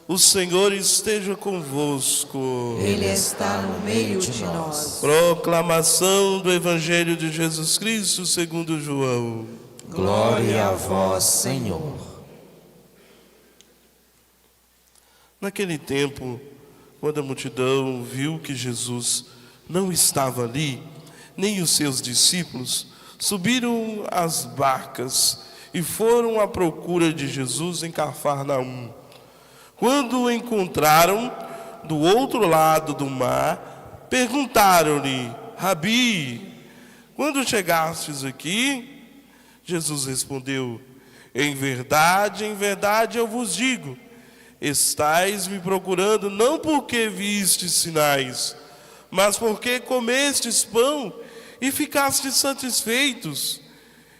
O Senhor esteja convosco. Ele está no meio de nós. Proclamação do Evangelho de Jesus Cristo segundo João. Glória a vós, Senhor. Naquele tempo, quando a multidão viu que Jesus não estava ali, nem os seus discípulos, subiram às barcas e foram à procura de Jesus em Cafarnaum. Quando o encontraram do outro lado do mar, perguntaram-lhe: Rabi, quando chegastes aqui? Jesus respondeu: em verdade, eu vos digo, estais me procurando não porque vistes sinais, mas porque comestes pão e ficastes satisfeitos.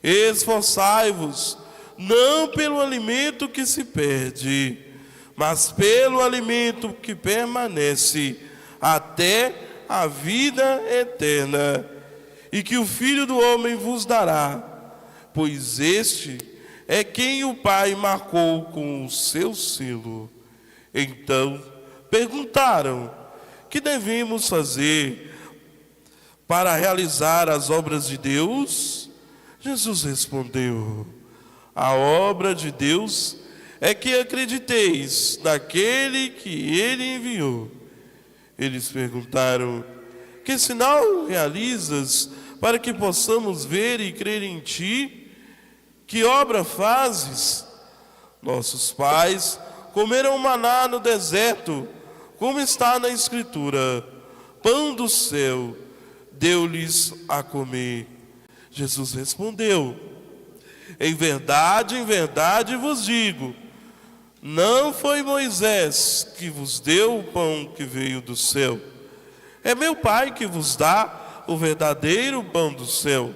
Esforçai-vos, não pelo alimento que se perde, mas pelo alimento que permanece até a vida eterna, e que o Filho do Homem vos dará, pois este é quem o Pai marcou com o seu selo. Então perguntaram: que devemos fazer para realizar as obras de Deus? Jesus respondeu: a obra de Deus é que acrediteis naquele que ele enviou. Eles perguntaram: que sinal realizas para que possamos ver e crer em ti? Que obra fazes? Nossos pais comeram maná no deserto, como está na Escritura: pão do céu deu-lhes a comer. Jesus respondeu: em verdade vos digo, não foi Moisés que vos deu o pão que veio do céu. É meu Pai que vos dá o verdadeiro pão do céu.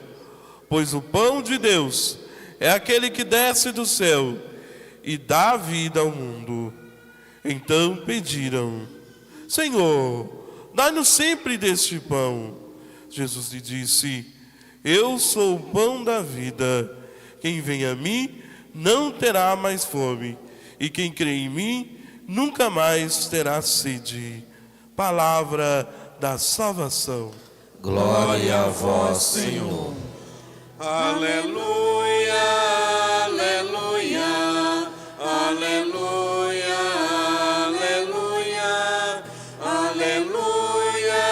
Pois o pão de Deus é aquele que desce do céu e dá vida ao mundo. Então pediram: Senhor, dai-nos sempre deste pão. Jesus lhe disse: eu sou o pão da vida. Quem vem a mim não terá mais fome, e quem crê em mim nunca mais terá sede. Palavra da salvação. Glória a vós, Senhor. Aleluia, aleluia, aleluia, aleluia, aleluia,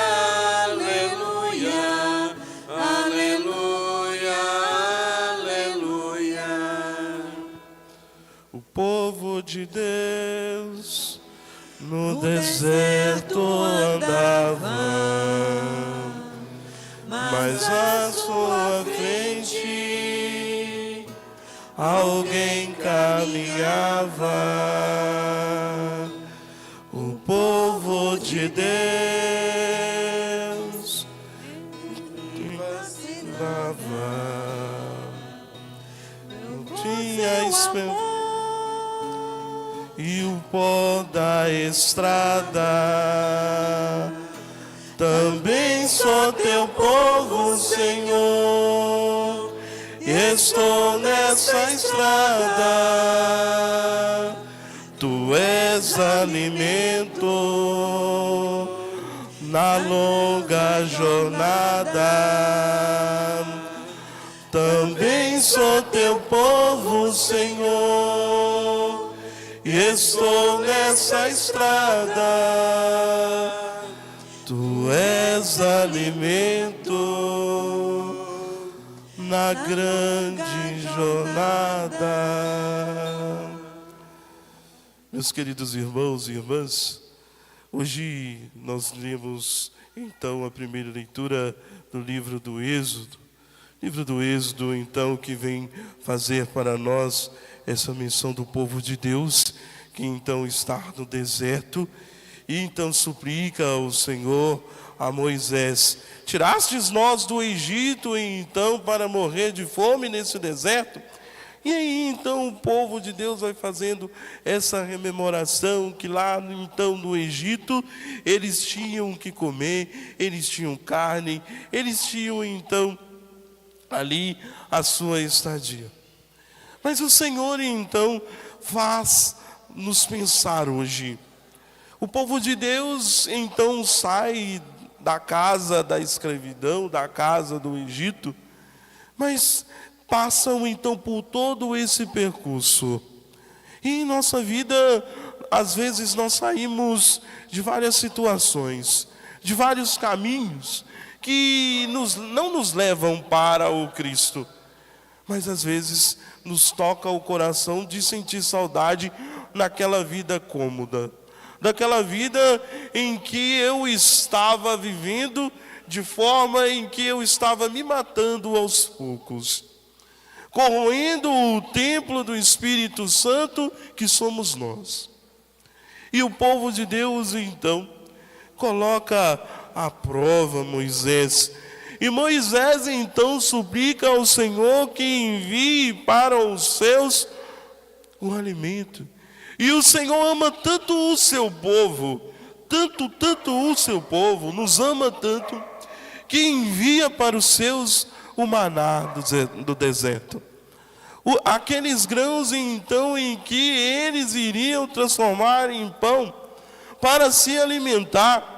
aleluia, aleluia, aleluia. O povo de Deus no deserto andava, mas à sua frente alguém caminhava. O povo de Deus vacilava, não tinha esperança. E o pó da estrada, também sou teu povo, Senhor. Estou nessa estrada, tu és alimento na longa jornada. Também sou teu povo, Senhor. Estou nessa estrada, tu és alimento na grande jornada. Meus queridos irmãos e irmãs, hoje nós lemos então a primeira leitura do livro do Êxodo. Livro do Êxodo, então, que vem fazer para nós essa menção do povo de Deus, que então está no deserto, e então suplica ao Senhor, a Moisés: tirastes nós do Egito, então, para morrer de fome nesse deserto? E aí, então, o povo de Deus vai fazendo essa rememoração que lá, então, no Egito, eles tinham que comer, eles tinham carne, eles tinham, então, ali a sua estadia. Mas o Senhor, então, faz nos pensar hoje. O povo de Deus então sai da casa da escravidão, da casa do Egito, mas passam então por todo esse percurso. E em nossa vida, às vezes nós saímos de várias situações, de vários caminhos que não nos levam para o Cristo, mas às vezes nos toca o coração de sentir saudade naquela vida cômoda, daquela vida em que eu estava vivendo de forma em que eu estava me matando aos poucos, corroendo o templo do Espírito Santo que somos nós. E o povo de Deus então coloca à prova Moisés. E Moisés então suplica ao Senhor que envie para os seus o alimento. E o Senhor ama tanto o seu povo, tanto o seu povo, nos ama tanto, que envia para os seus o maná do deserto. Aqueles grãos então em que eles iriam transformar em pão para se alimentar.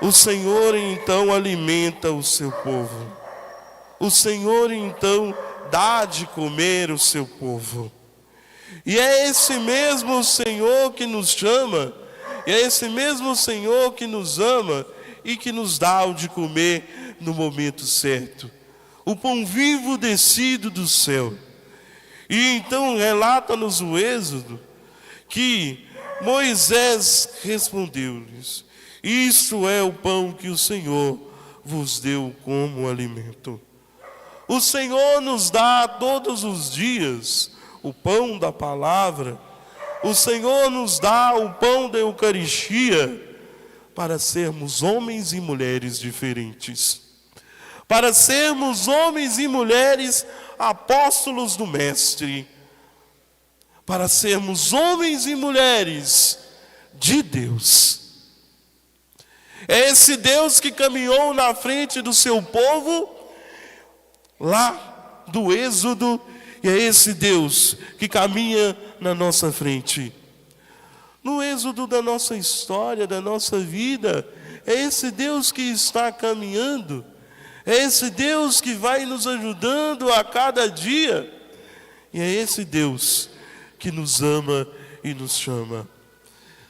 O Senhor então alimenta o seu povo. O Senhor então dá de comer o seu povo. E é esse mesmo Senhor que nos chama, e é esse mesmo Senhor que nos ama e que nos dá o de comer no momento certo. O pão vivo descido do céu. E então relata-nos o Êxodo que Moisés respondeu-lhes: isto é o pão que o Senhor vos deu como alimento. O Senhor nos dá todos os dias o pão da palavra. O Senhor nos dá o pão da Eucaristia para sermos homens e mulheres diferentes. Para sermos homens e mulheres apóstolos do Mestre. Para sermos homens e mulheres de Deus. É esse Deus que caminhou na frente do seu povo, lá do Êxodo, e é esse Deus que caminha na nossa frente. No êxodo da nossa história, da nossa vida, é esse Deus que está caminhando, é esse Deus que vai nos ajudando a cada dia, e é esse Deus que nos ama e nos chama.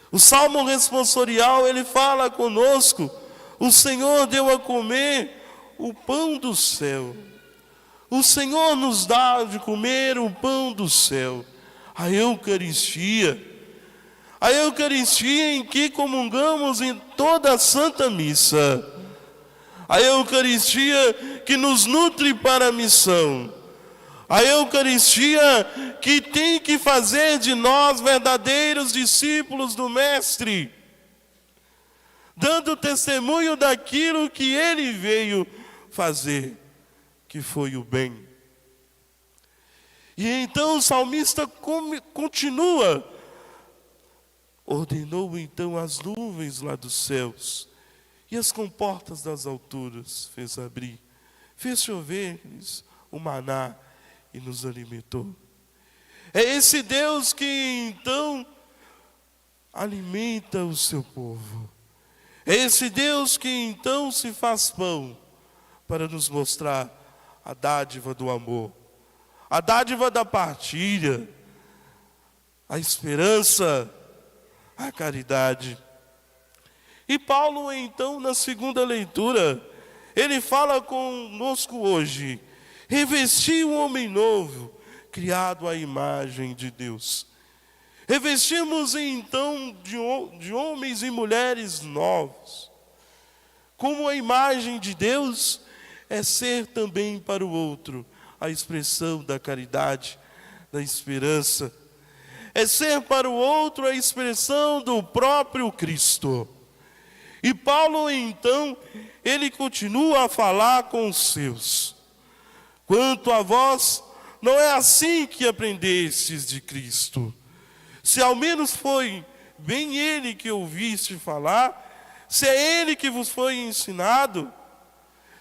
O Salmo responsorial, ele fala conosco: o Senhor deu a comer o pão do céu. O Senhor nos dá de comer o pão do céu, a Eucaristia. A Eucaristia em que comungamos em toda a Santa Missa. A Eucaristia que nos nutre para a missão. A Eucaristia que tem que fazer de nós verdadeiros discípulos do Mestre, dando testemunho daquilo que Ele veio fazer, que foi o bem. E então o salmista continua. Ordenou então as nuvens lá dos céus, e as comportas das alturas fez abrir. Fez chover-lhes o maná e nos alimentou. É esse Deus que então alimenta o seu povo. É esse Deus que então se faz pão para nos mostrar a dádiva do amor, a dádiva da partilha, a esperança, a caridade. E Paulo então, na segunda leitura, ele fala conosco hoje: revesti o homem novo, criado à imagem de Deus. Revestimos então de homens e mulheres novos. Como a imagem de Deus é ser também para o outro a expressão da caridade, da esperança. É ser para o outro a expressão do próprio Cristo. E Paulo então, ele continua a falar com os seus: quanto a vós, não é assim que aprendestes de Cristo. Se ao menos foi bem Ele que ouviste falar, se é Ele que vos foi ensinado,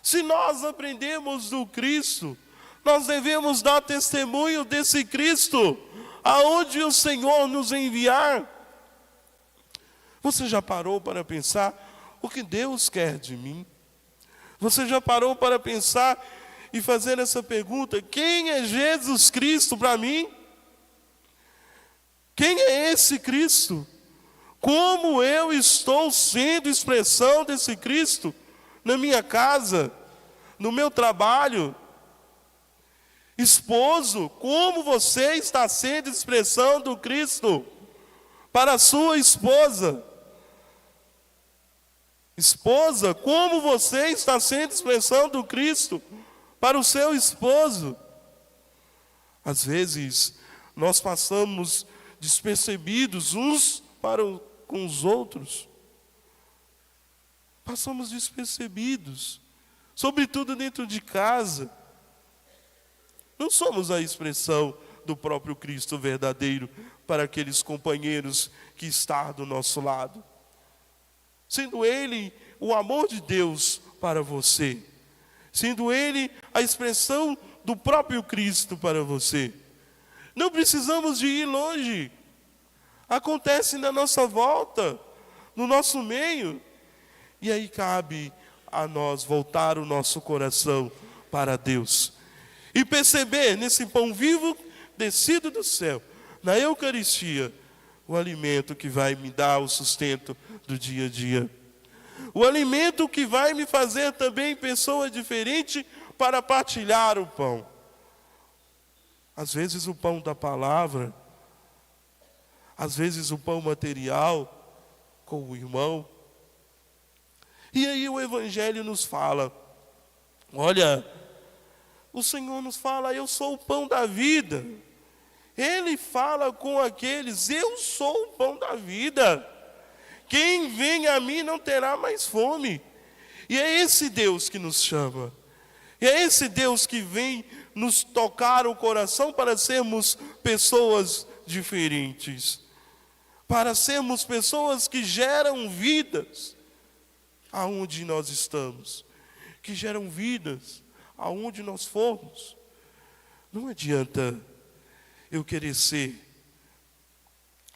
se nós aprendemos do Cristo, nós devemos dar testemunho desse Cristo aonde o Senhor nos enviar. Você já parou para pensar o que Deus quer de mim? Você já parou para pensar e fazer essa pergunta: quem é Jesus Cristo para mim? Quem é esse Cristo? Como eu estou sendo expressão desse Cristo na minha casa, no meu trabalho? Esposo, como você está sendo expressão do Cristo para a sua esposa? Esposa, como você está sendo expressão do Cristo para o seu esposo? Às vezes, nós passamos despercebidos uns com os outros. Passamos despercebidos, sobretudo dentro de casa. Não somos a expressão do próprio Cristo verdadeiro para aqueles companheiros que estão do nosso lado. Sendo Ele o amor de Deus para você. Sendo Ele a expressão do próprio Cristo para você. Não precisamos de ir longe. Acontece na nossa volta, no nosso meio. E aí cabe a nós voltar o nosso coração para Deus. E perceber nesse pão vivo descido do céu, na Eucaristia, o alimento que vai me dar o sustento do dia a dia. O alimento que vai me fazer também pessoa diferente para partilhar o pão. Às vezes o pão da palavra, às vezes o pão material com o irmão. E aí o Evangelho nos fala, olha, o Senhor nos fala: eu sou o pão da vida. Ele fala com aqueles: eu sou o pão da vida. Quem vem a mim não terá mais fome. E é esse Deus que nos chama. E é esse Deus que vem nos tocar o coração para sermos pessoas diferentes. Para sermos pessoas que geram vidas aonde nós estamos. Que geram vidas aonde nós formos. Não adianta eu querer ser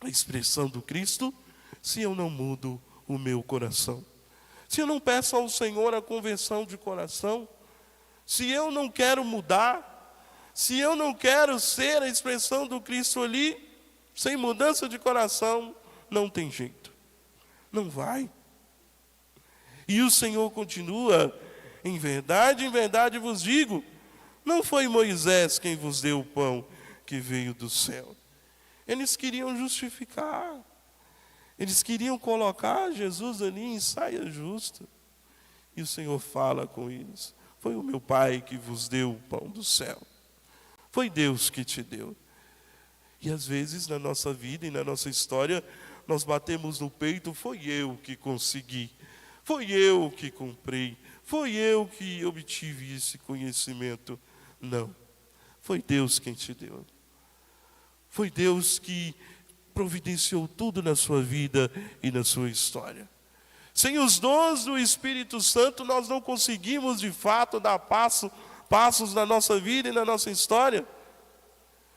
a expressão do Cristo se eu não mudo o meu coração. Se eu não peço ao Senhor a conversão de coração, se eu não quero mudar, se eu não quero ser a expressão do Cristo ali, sem mudança de coração, não tem jeito. Não vai. E o Senhor continua: em verdade vos digo, não foi Moisés quem vos deu o pão que veio do céu. Eles queriam justificar. Eles queriam colocar Jesus ali em saia justa. E o Senhor fala com eles: foi o meu Pai que vos deu o pão do céu. Foi Deus que te deu. E às vezes na nossa vida e na nossa história, nós batemos no peito: foi eu que consegui. Foi eu que comprei. Foi eu que obtive esse conhecimento. Não. Foi Deus quem te deu. Foi Deus que providenciou tudo na sua vida e na sua história. Sem os dons do Espírito Santo, nós não conseguimos de fato dar passos na nossa vida e na nossa história.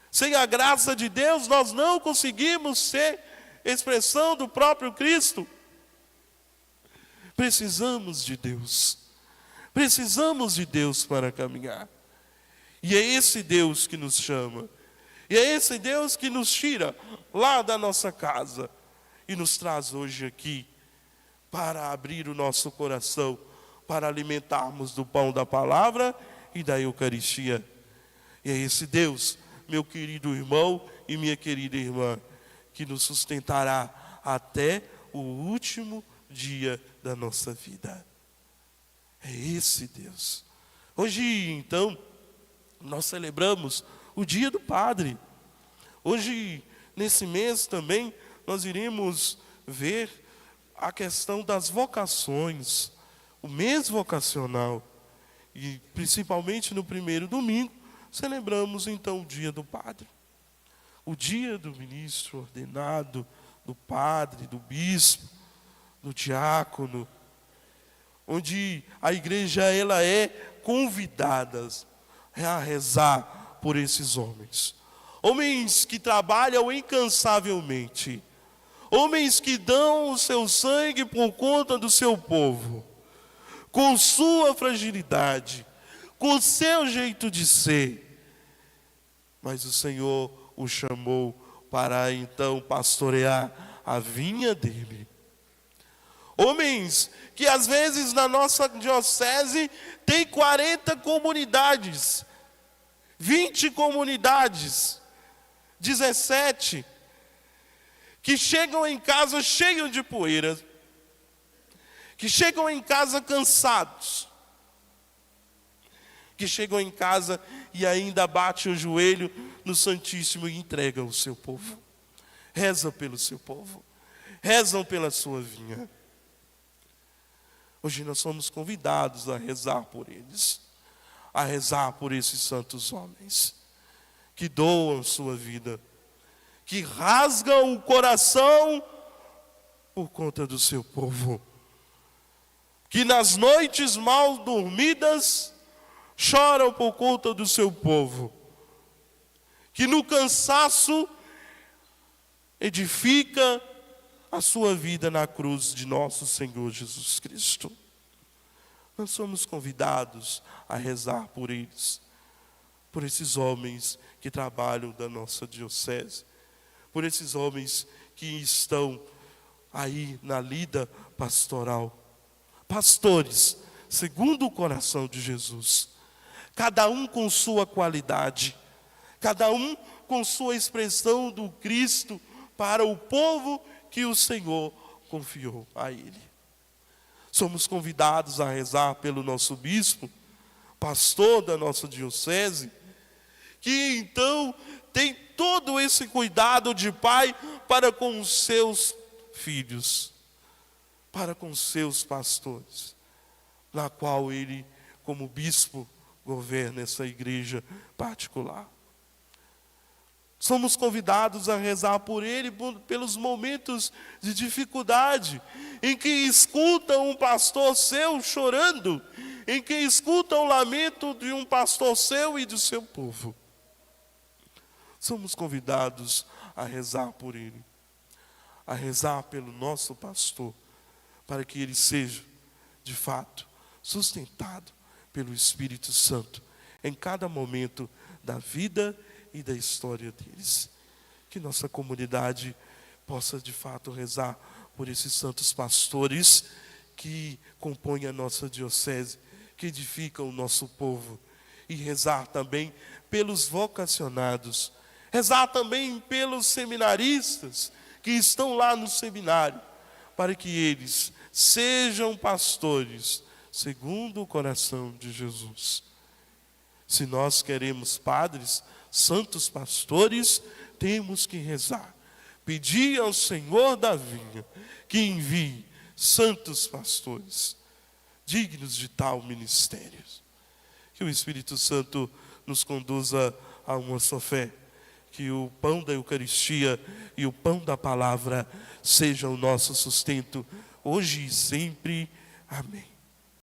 Sem a graça de Deus, nós não conseguimos ser expressão do próprio Cristo. Precisamos de Deus. Precisamos de Deus para caminhar. E é esse Deus que nos chama. E é esse Deus que nos tira lá da nossa casa e nos traz hoje aqui para abrir o nosso coração, para alimentarmos do pão da palavra e da Eucaristia. E é esse Deus, meu querido irmão e minha querida irmã, que nos sustentará até o último dia da nossa vida. É esse Deus. Hoje, então, nós celebramos o dia do Padre. Hoje, nesse mês também, nós iremos ver a questão das vocações, o mês vocacional. E principalmente no primeiro domingo, celebramos então o dia do Padre. O dia do ministro ordenado, do padre, do bispo, do diácono, onde a igreja ela é convidada a rezar por esses homens. homens que trabalham incansavelmente, homens que dão o seu sangue por conta do seu povo, com sua fragilidade, com o seu jeito de ser. Mas o Senhor o chamou para então pastorear a vinha dele. Homens que às vezes na nossa diocese tem 40 comunidades, 20 comunidades, 17, que chegam em casa cheios de poeira, que chegam em casa cansados, que chegam em casa e ainda bate o joelho no Santíssimo e entregam o seu povo. Rezam pelo seu povo, rezam pela sua vinha. Hoje nós somos convidados a rezar por eles, a rezar por esses santos homens que doam sua vida, que rasgam o coração por conta do seu povo, que nas noites mal dormidas choram por conta do seu povo, que no cansaço edifica a sua vida na cruz de nosso Senhor Jesus Cristo. Nós somos convidados a rezar por eles, por esses homens que trabalham da nossa diocese, por esses homens que estão aí na lida pastoral. Pastores, segundo o coração de Jesus, cada um com sua qualidade, cada um com sua expressão do Cristo para o povo que o Senhor confiou a ele. Somos convidados a rezar pelo nosso bispo, pastor da nossa diocese, que então tem todo esse cuidado de pai para com os seus filhos, para com os seus pastores, na qual ele, como bispo, governa essa igreja particular. Somos convidados a rezar por ele pelos momentos de dificuldade, em que escutam um pastor seu chorando, em que escutam o lamento de um pastor seu e do seu povo. Somos convidados a rezar por ele, a rezar pelo nosso pastor, para que ele seja, de fato, sustentado pelo Espírito Santo em cada momento da vida e da história deles. Que nossa comunidade possa de fato rezar por esses santos pastores que compõem a nossa diocese, que edificam o nosso povo, e rezar também pelos vocacionados, rezar também pelos seminaristas que estão lá no seminário, para que eles sejam pastores segundo o coração de Jesus. Se nós queremos padres, santos pastores, temos que rezar, pedir ao Senhor da vinha que envie santos pastores dignos de tal ministério. Que o Espírito Santo nos conduza a uma só fé, que o pão da Eucaristia e o pão da palavra sejam o nosso sustento hoje e sempre. Amém.